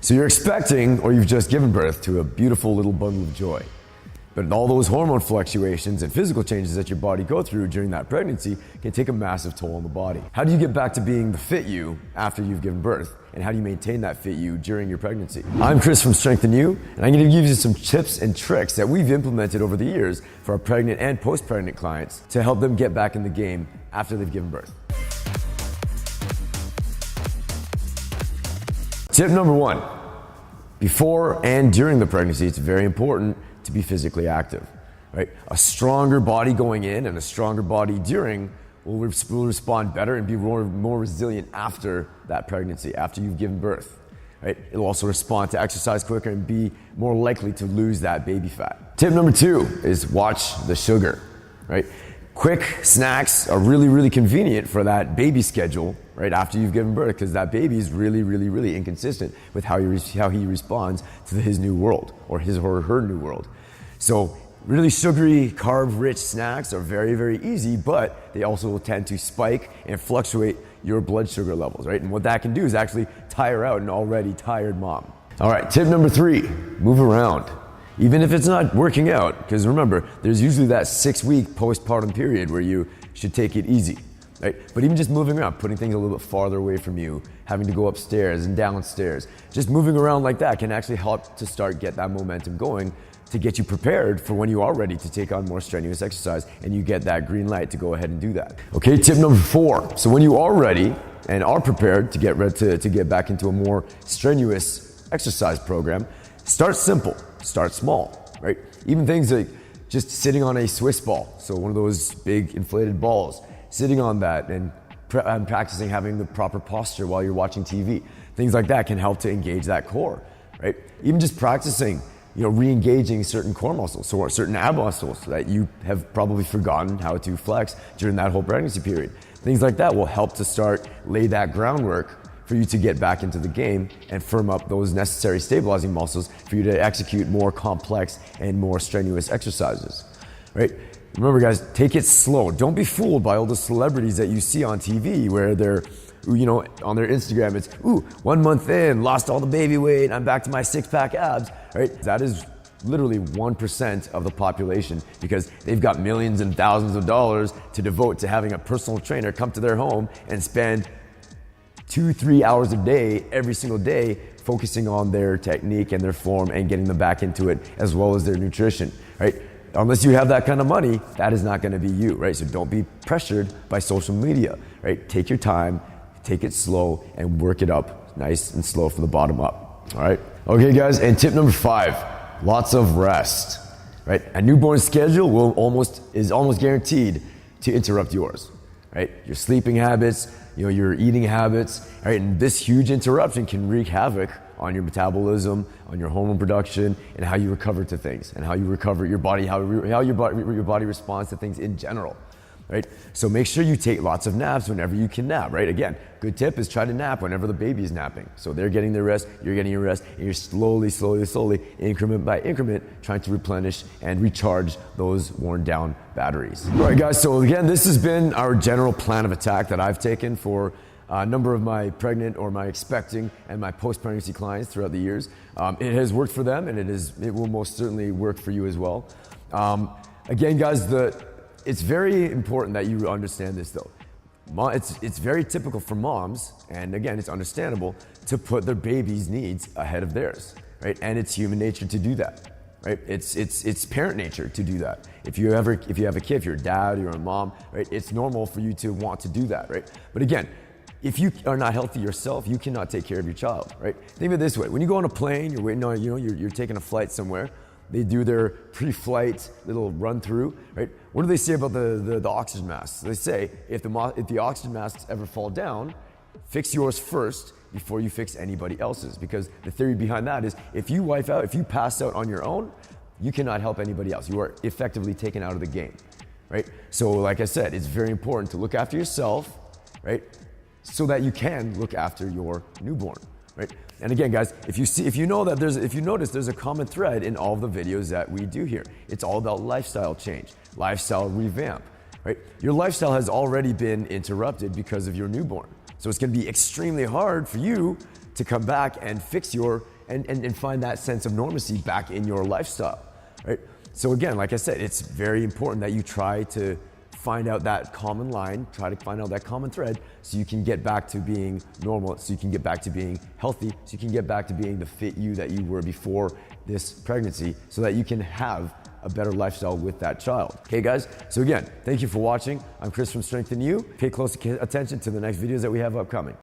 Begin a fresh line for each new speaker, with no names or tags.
So you're expecting, or you've just given birth to a beautiful little bundle of joy. But all those hormone fluctuations and physical changes that your body go through during that pregnancy can take a massive toll on the body. How do you get back to being the fit you after you've given birth? And how do you maintain that fit you during your pregnancy? I'm Chris from Strengthen You, and I'm gonna give you some tips and tricks that we've implemented over the years for our pregnant and post-pregnant clients to help them get back in the game after they've given birth. Tip number one, before and during the pregnancy, it's very important to be physically active, right? A stronger body going in and a stronger body during will respond better and be more resilient after that pregnancy, after you've given birth, right? It'll also respond to exercise quicker and be more likely to lose that baby fat. Tip number two is watch the sugar, right? Quick snacks are really convenient for that baby schedule right after you've given birth, because that baby is really inconsistent with how he responds to his new world or his or her new world. So really sugary, carb-rich snacks are very easy, but they also will tend to spike and fluctuate your blood sugar levels, right? And what that can do is actually tire out an already tired mom. All right, tip number three, move around. Even if it's not working out, because remember, there's usually that 6-week postpartum period where you should take it easy, right? But even just moving around, putting things a little bit farther away from you, having to go upstairs and downstairs, just moving around like that can actually help to get that momentum going to get you prepared for when you are ready to take on more strenuous exercise and you get that green light to go ahead and do that. Okay, tip number four. So when you are ready and are prepared to get back into a more strenuous exercise program, start simple, start small, right? Even things like just sitting on a Swiss ball, so one of those big inflated balls, sitting on that and practicing having the proper posture while you're watching TV. Things like that can help to engage that core, right? Even just practicing, re-engaging certain core muscles, so certain ab muscles that you have probably forgotten how to flex during that whole pregnancy period. Things like that will help to lay that groundwork for you to get back into the game and firm up those necessary stabilizing muscles for you to execute more complex and more strenuous exercises, right? Remember guys, take it slow. Don't be fooled by all the celebrities that you see on TV where they're, on their Instagram, it's, 1 month in, lost all the baby weight, I'm back to my 6-pack abs, right? That is literally 1% of the population, because they've got millions and thousands of dollars to devote to having a personal trainer come to their home and spend 2-3 hours a day, every single day, focusing on their technique and their form and getting them back into it, as well as their nutrition, right? Unless you have that kind of money, that is not gonna be you, right? So don't be pressured by social media, right? Take your time, take it slow, and work it up nice and slow from the bottom up, all right? Okay guys, and tip number 5, lots of rest, right? A newborn schedule is almost guaranteed to interrupt yours, right? Your sleeping habits, your eating habits, right? And this huge interruption can wreak havoc on your metabolism, on your hormone production, and how you recover to things, and how you recover your body, how your body responds to things in general, right? So make sure you take lots of naps whenever you can nap, right? Again, good tip is try to nap whenever the baby is napping. So they're getting their rest, you're getting your rest, and you're slowly, increment by increment, trying to replenish and recharge those worn down batteries. All right guys, so again, this has been our general plan of attack that I've taken for a number of my pregnant or my expecting and my post-pregnancy clients throughout the years. It has worked for them, and it will most certainly work for you as well. Again guys, it's very important that you understand this though. It's very typical for moms, and again, it's understandable, to put their baby's needs ahead of theirs, right? And it's human nature to do that, right? It's parent nature to do that. If you have a kid, if you're a dad, you're a mom, right? It's normal for you to want to do that, right? But again, if you are not healthy yourself, you cannot take care of your child, right? Think of it this way: when you go on a plane, you're waiting on, you're taking a flight somewhere. They do their pre-flight little run through, right? What do they say about the oxygen masks? They say if the oxygen masks ever fall down, fix yours first before you fix anybody else's, because the theory behind that is if you pass out on your own, you cannot help anybody else. You are effectively taken out of the game, right? So like I said, it's very important to look after yourself, right? So that you can look after your newborn, right? And again, guys, if you notice there's a common thread in all of the videos that we do here. It's all about lifestyle change, lifestyle revamp, right? Your lifestyle has already been interrupted because of your newborn. So it's gonna be extremely hard for you to come back and fix and find that sense of normalcy back in your lifestyle, right? So again, like I said, it's very important that you try to find out that common line, try to find out that common thread so you can get back to being normal, so you can get back to being healthy, so you can get back to being the fit you that you were before this pregnancy, so that you can have a better lifestyle with that child. Okay guys, so again, thank you for watching. I'm Chris from Strengthen You. Pay close attention to the next videos that we have upcoming.